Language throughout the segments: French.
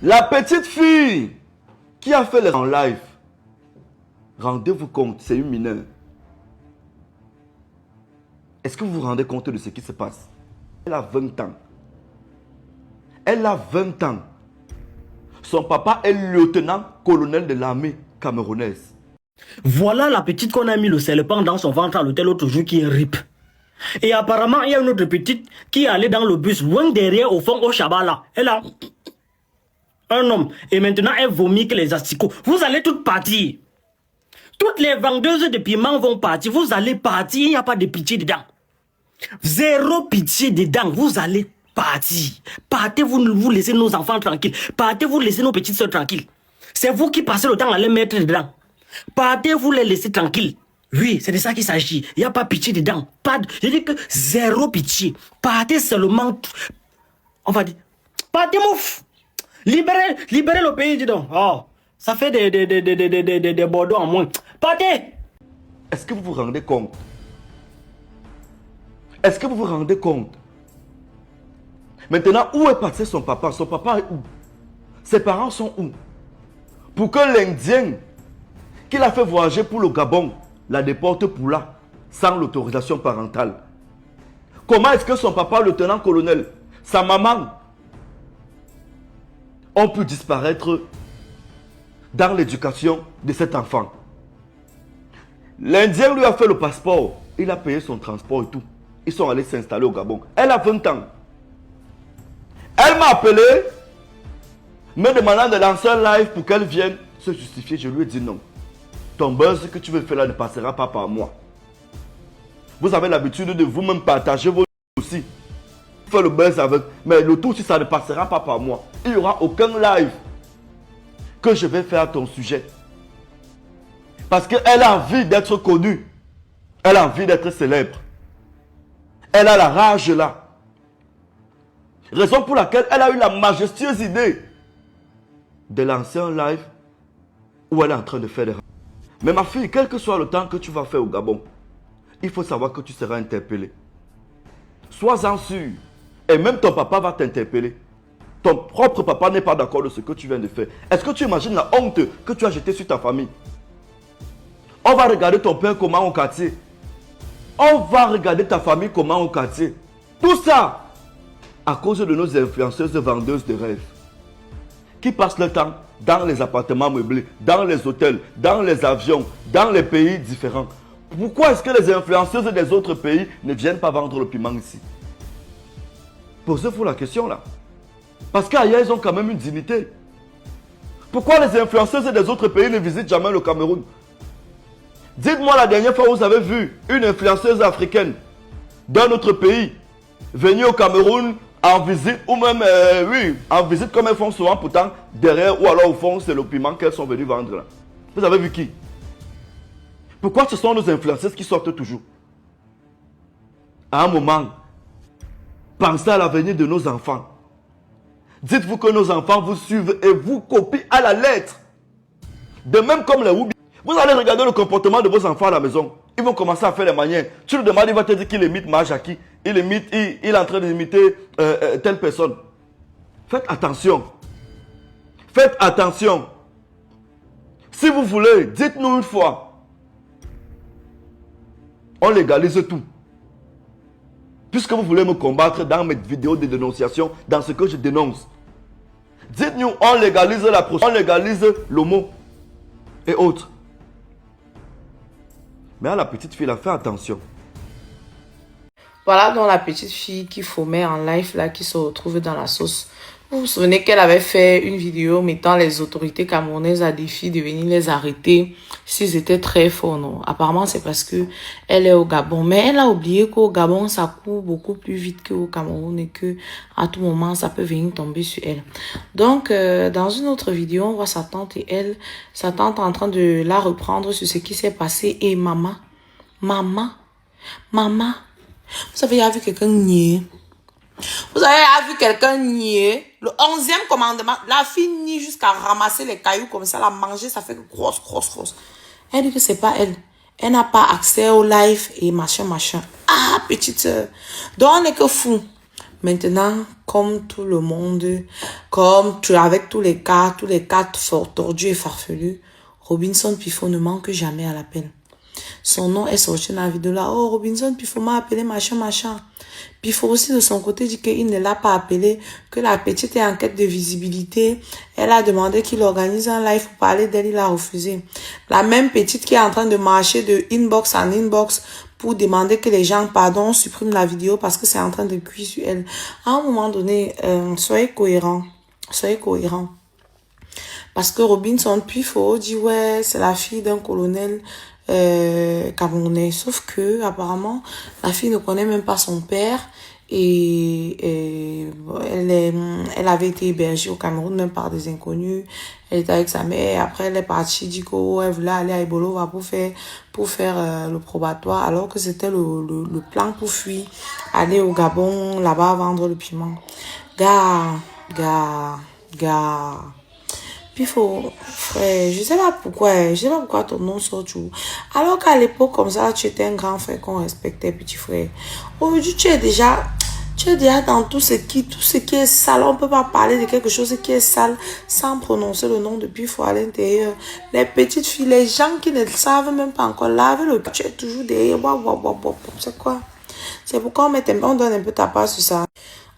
La petite fille qui a fait les en live, rendez-vous compte, c'est une mineure. Est-ce que vous vous rendez compte de ce qui se passe? Elle a 20 ans. Elle a 20 ans. Son papa est lieutenant-colonel de l'armée camerounaise. Voilà la petite qu'on a mis le serpent dans son ventre à l'hôtel l'autre jour qui est rip. Et apparemment, il y a une autre petite qui est allée dans le bus, loin derrière, au fond, au Chabat là. Elle a un homme. Et maintenant, elle vomit que les asticots. Vous allez toutes partir. Toutes les vendeuses de piments vont partir. Vous allez partir. Il n'y a pas de pitié dedans. Zéro pitié dedans. Vous allez partir. Partez, vous laissez nos enfants tranquilles. Partez, vous laissez nos petites soeurs tranquilles. C'est vous qui passez le temps à les mettre dedans. Partez, vous les laissez tranquilles. Oui, c'est de ça qu'il s'agit. Il n'y a pas pitié dedans. Pas de... Je dis que zéro pitié. Partez seulement... On va dire... Partez, mouf. Libérez le pays, dis donc. Oh, ça fait des bordeaux en moins. Partez. Est-ce que vous vous rendez compte? Est-ce que vous vous rendez compte? Maintenant, où est passé son papa? Son papa est où? Ses parents sont où? Pour que l'Indien qu'il a fait voyager pour le Gabon la déporte pour là, sans l'autorisation parentale. Comment est-ce que son papa, lieutenant-colonel, sa maman, ont pu disparaître dans l'éducation de cet enfant? L'Indien lui a fait le passeport, il a payé son transport et tout. Ils sont allés s'installer au Gabon. Elle a 20 ans. Elle m'a appelé, me demandant de lancer un live pour qu'elle vienne se justifier. Je lui ai dit non. Ton buzz que tu veux faire là ne passera pas par moi. Vous avez l'habitude de vous-même partager vos aussi. Faire le buzz avec. Mais le tout, si ça ne passera pas par moi, il n'y aura aucun live que je vais faire à ton sujet. Parce qu'elle a envie d'être connue. Elle a envie d'être célèbre. Elle a la rage là. Raison pour laquelle elle a eu la majestueuse idée de lancer un live où elle est en train de faire des... Mais ma fille, quel que soit le temps que tu vas faire au Gabon, il faut savoir que tu seras interpellée. Sois-en sûr. Et même ton papa va t'interpeller. Ton propre papa n'est pas d'accord de ce que tu viens de faire. Est-ce que tu imagines la honte que tu as jetée sur ta famille? On va regarder ton père comment au quartier. On va regarder ta famille comment au quartier. Tout ça à cause de nos influenceuses vendeuses de rêves qui passent leur temps dans les appartements meublés, dans les hôtels, dans les avions, dans les pays différents. Pourquoi est-ce que les influenceuses des autres pays ne viennent pas vendre le piment ici? Posez-vous la question là. Parce qu'ailleurs, ils ont quand même une dignité. Pourquoi les influenceuses des autres pays ne visitent jamais le Cameroun? Dites-moi la dernière fois où vous avez vu une influenceuse africaine d'un autre pays venir au Cameroun en visite, ou même, oui, en visite comme elles font souvent, pourtant, derrière, ou alors au fond, c'est le piment qu'elles sont venues vendre là. Vous avez vu qui? Pourquoi ce sont nos influenceuses qui sortent toujours? À un moment, pensez à l'avenir de nos enfants. Dites-vous que nos enfants vous suivent et vous copient à la lettre. De même comme les Woubi. Vous allez regarder le comportement de vos enfants à la maison. Ils vont commencer à faire les manières. Tu le demandes, il va te dire qu'il imite Majaki. Il est en train d'imiter telle personne. Faites attention. Faites attention. Si vous voulez, dites-nous une fois. On légalise tout. Puisque vous voulez me combattre dans mes vidéos de dénonciation, dans ce que je dénonce. Dites-nous, on légalise la prostitution, on légalise l'homo et autres. Mais à la petite fille, là, fais attention. Voilà donc la petite fille qui fumait en live là, qui se retrouve dans la sauce. Vous vous souvenez qu'elle avait fait une vidéo mettant les autorités camerounaises à défi de venir les arrêter s'ils étaient très forts, non? Apparemment, c'est parce que elle est au Gabon. Mais elle a oublié qu'au Gabon, ça court beaucoup plus vite qu'au Cameroun et que à tout moment, ça peut venir tomber sur elle. Donc, dans une autre vidéo, on voit sa tante et elle, sa tante en train de la reprendre sur ce qui s'est passé. Et maman, vous avez vu quelqu'un nier? Vous avez vu quelqu'un nier? Le 11e commandement, la fille nie jusqu'à ramasser les cailloux comme ça, la manger, ça fait grosse. Elle dit que c'est pas elle. Elle n'a pas accès au live et machin. Ah, petite soeur. Donc on n'est que fou. Maintenant, comme tout le monde, comme tu avec tous les cas fort tordus et farfelus, Robinson Pifo ne manque jamais à l'appel. Son nom est sorti dans la vidéo là. Oh, Robinson Pifo m'a appelé, machin. Pifo aussi de son côté dit qu'il ne l'a pas appelé, que la petite est en quête de visibilité. Elle a demandé qu'il organise un live pour parler d'elle, il a refusé. La même petite qui est en train de marcher de inbox en inbox pour demander que les gens, pardon, suppriment la vidéo parce que c'est en train de cuire sur elle. À un moment donné, soyez cohérents. Soyez cohérents. Parce que Robinson Pifo dit, ouais, c'est la fille d'un colonel camerounais. Sauf que, apparemment, la fille ne connaît même pas son père. Et elle avait été hébergée au Cameroun, même par des inconnus. Elle était avec sa mère. Après, elle est partie, dit qu'elle voulait aller à Ebolova pour faire le probatoire, alors que c'était le plan pour fuir, aller au Gabon, là-bas, vendre le piment. Gars. Pifo, frère, je sais pas pourquoi ton nom sort tout. Alors qu'à l'époque, comme ça, tu étais un grand frère qu'on respectait, petit frère. Aujourd'hui, tu es déjà dans tout ce qui est sale. On peut pas parler de quelque chose qui est sale sans prononcer le nom de Pifo à l'intérieur. Les petites filles, les gens qui ne savent même pas encore laver le cul, tu es toujours derrière. C'est quoi? C'est pourquoi on donne un peu ta part sur ça.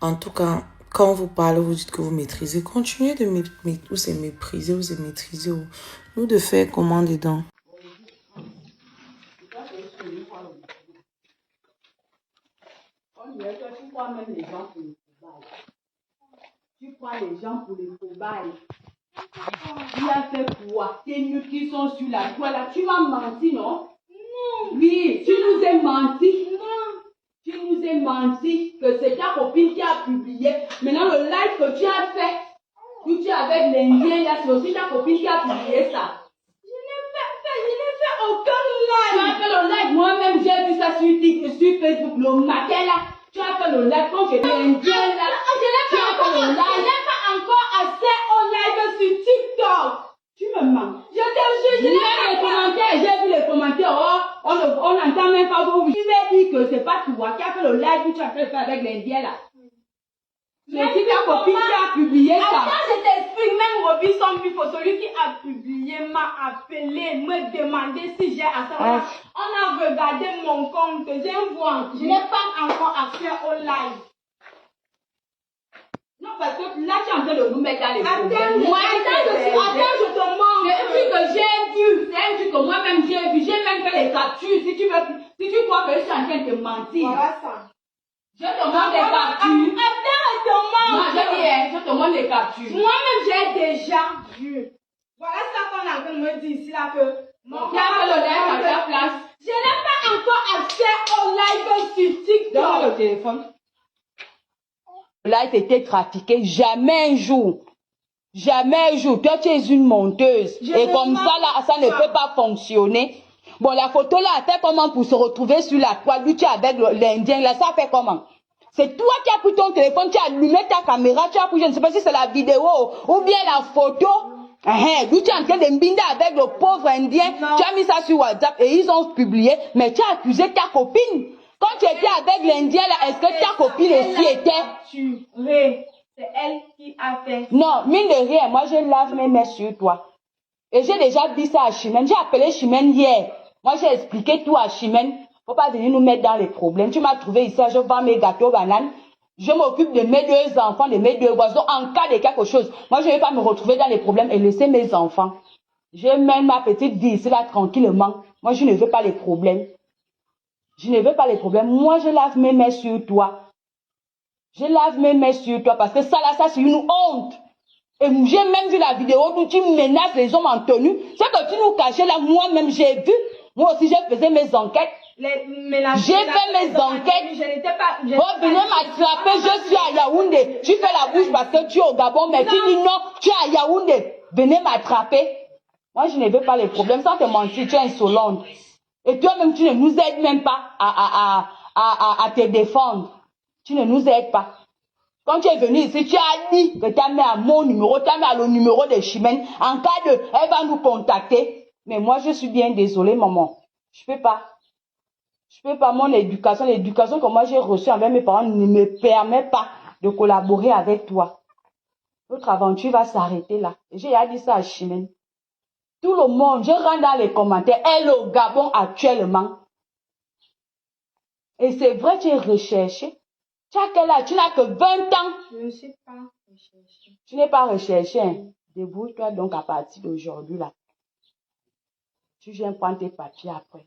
En tout cas, quand vous parlez, vous dites que vous maîtrisez. Continuez de mépriser, vous maîtriser. Nous de faire comment dedans? Tu prends les gens pour les cobayes. Tu as fait quoi? Tes nuques qui sont sur la toile là, tu m'as menti, non? Non. Oui, tu nous as menti. Non. Tu nous as menti que c'est ta copine qui a publié. Maintenant, le live que tu as fait, où tu es avec l'Indien, là, c'est aussi ta copine qui a publié ça. Je n'ai fait aucun live. Tu as fait le live, moi-même, j'ai vu ça sur Facebook, le matin là. Tu as fait le live quand j'étais Indien là. Tu as fait le live. Je n'ai pas encore assez au live sur TikTok. Tu me mens. Je te jure, j'ai vu les commentaires. Oh, on n'entend même pas vos. Tu m'as dit que c'est pas toi qui a fait le live que tu as fait avec l'Indien là. Mais si ta copine qui a publié ça. Attends, je t'explique, même Robinson Pifo, celui qui a publié, m'a appelé, me demandé si j'ai à ça. On a regardé mon compte, j'ai un voix. Je n'ai pas encore accès au live. Non, parce que là, tu es en train de nous mettre dans les problèmes. Attends, je te mens. C'est un truc que j'ai vu. C'est un truc que moi-même j'ai vu. J'ai même fait les captures. Si tu crois que je suis en train de te mentir. Voilà ça. Je te montre les captures. Attends, moi, je te montre les captures. Moi-même, j'ai déjà vu. Voilà ça qu'on est en train de me dire ici, là, que mon père a le live à ta place. Je n'ai pas encore accès au live sur TikTok. Donne le téléphone. Le live était trafiqué. Jamais un jour. Toi, tu es une monteuse. Et comme ça, là, ça ne peut pas fonctionner. Bon, la photo là, elle fait comment pour se retrouver sur la toile? Lui, tu es avec l'Indien, là, ça fait comment? C'est toi qui as pris ton téléphone, tu as allumé ta caméra, tu as pris, je ne sais pas si c'est la vidéo ou bien la photo. Lui, tu es en train de mbinder avec le pauvre Indien. Non. Tu as mis ça sur WhatsApp et ils ont publié, mais tu as accusé ta copine. Quand tu étais avec l'Indien, là, est-ce que ta copine aussi était? C'est elle qui a fait. Non, mine de rien, moi, je lave mes mains sur toi. Et j'ai déjà dit ça à Chimène. J'ai appelé Chimène hier. Moi, j'ai expliqué tout à Chimène. Faut pas venir nous mettre dans les problèmes. Tu m'as trouvé ici, je vends mes gâteaux bananes. Je m'occupe de mes 2 enfants, de mes 2 oiseaux. En cas de quelque chose, moi, je ne vais pas me retrouver dans les problèmes et laisser mes enfants. Je mène ma petite vie ici, là, tranquillement. Moi, je ne veux pas les problèmes. Moi, je lave mes mains sur toi. Parce que ça, là, ça, c'est une honte. Et j'ai même vu la vidéo où tu menaces les hommes en tenue. C'est que tu nous cachais là, moi-même, j'ai vu. Moi aussi, je faisais mes enquêtes. J'ai fait mes enquêtes. Venez m'attraper, je suis à Yaoundé. Tu fais la bouche parce que tu es au Gabon, mais tu dis non, tu es à Yaoundé. Venez m'attraper. Moi, je ne veux pas les problèmes. Sans te mentir, tu es insolente. Et toi-même, tu ne nous aides même pas à te défendre. Tu ne nous aides pas. Quand tu es venu ici, tu as dit que tu as mis à mon numéro, tu as mis à le numéro de Chimène. En cas de, elle va nous contacter. Mais moi, je suis bien désolée, maman. Je peux pas. L'éducation que moi j'ai reçue avec mes parents ne me permet pas de collaborer avec toi. Notre aventure va s'arrêter là. J'ai dit ça à Chimène. Tout le monde, je rentre dans les commentaires, elle est au Gabon actuellement. Et c'est vrai, tu es recherché. Tu as quel âge? Tu n'as que 20 ans. Je ne sais pas rechercher. Tu n'es pas recherché. Hein? Débrouille-toi donc à partir d'aujourd'hui là. Tu viens prendre tes papiers après.